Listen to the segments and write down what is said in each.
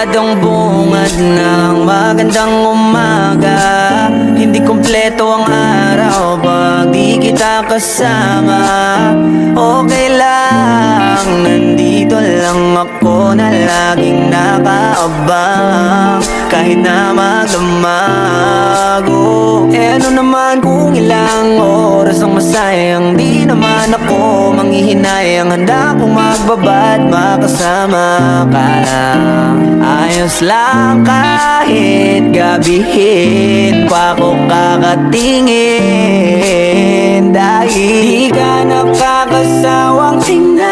agadong bungad ng magandang umaga. Hindi kumpleto ang araw pag di kita kasama. Okay lang, nandito lang ako na laging nakaabang. Kahit na magdamago, ano naman kung ilang oras ang masayang. Di naman ako manghihinayang, handa kong magbabad makasama ka lang. Ayos lang kahit gabihin pa ako kakatingin, dahil di ka nakakasawang tingnan.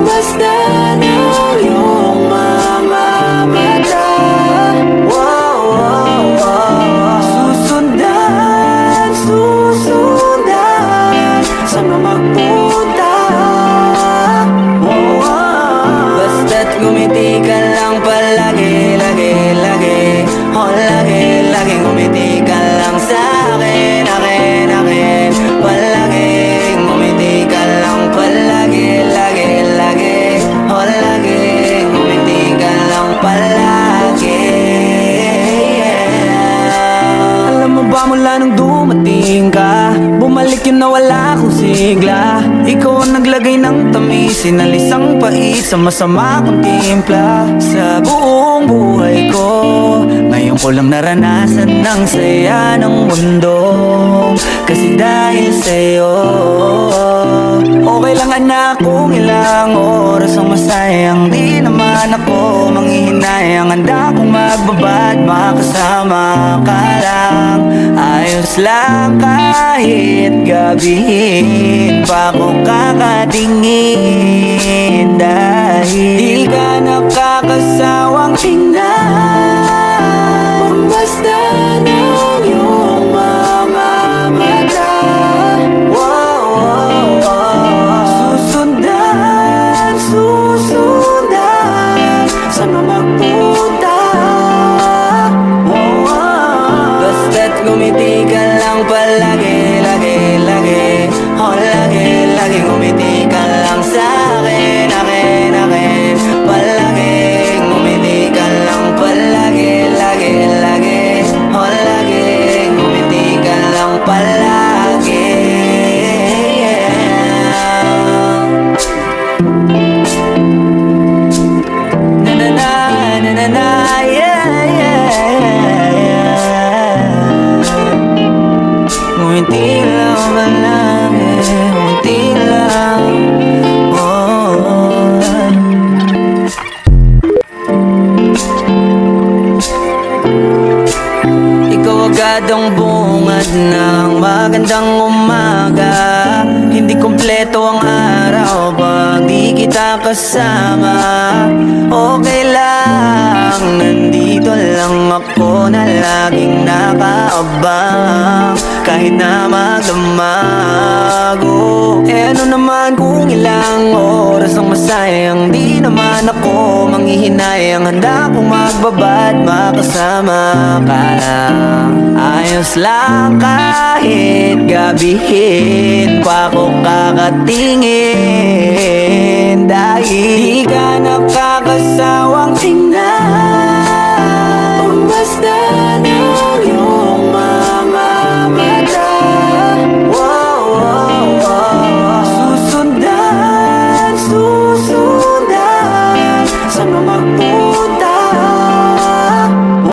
Basta ng iyong mga mata, wow, wow, wow. Susundan, susundan, saan mo magpunta, wow, wow. Basta't ngumiti ka lang palagi, lagi, lagi. Oh, lagi, lagi ngumiti ka lang sa'kin, akin, akin. Palagi, ngumiti ka lang palagi, lagi, lagi. Oh, lagi, ngumiti ka lang palagi, yeah. Alam mo ba mula nung dumating ka, bumalik yun na wala akong sigla. Ikaw ang naglagay ng tamis, sinalis ang pait sa masama kong timpla. Sa buong buhay ko, ngayon ko lang naranasan ng saya ng mundo, kasi dahil sa'yo. Okay lang anak kung ilang oras ang masayang. Di naman ako manghihinayang, handa kong magbabad makasama ka lang. Ayos lang kahit gabihin pa ako kakatingin, dahil di ka nakakasawang tingnan. Basta ng iyong mga mata, wow, wow, wow. Susundan, susundan, saan mo magpunta, wow, wow. Basta't ngumiti ka lang palagi, lagi, lagi. Oh, lagi, lagi ngumiti ka lang sa'kin, akin, akin. Palagi, ngumiti ka lang palagi, lagi, lagi. Oh, lagi, ngumiti ka lang palagi, yeah. Na na na, na na na, yeah, yeah, yeah. Ngumiti lang palagi, ngumiti lang, oh. Ikaw agad ang bungad ng magandang umaga. Hindi kumpleto ang araw pag di kita kasama. Okay lang, nandito lang ako na laging nakaabang. Kahit na magdamago, ano naman kung ilang oras ang masayang. Di naman ako manghihinayang, handa kong magbabad makasama ka lang. Ayos lang kahit gabihin pa ako kakatingin, dahil di ka nakakasawa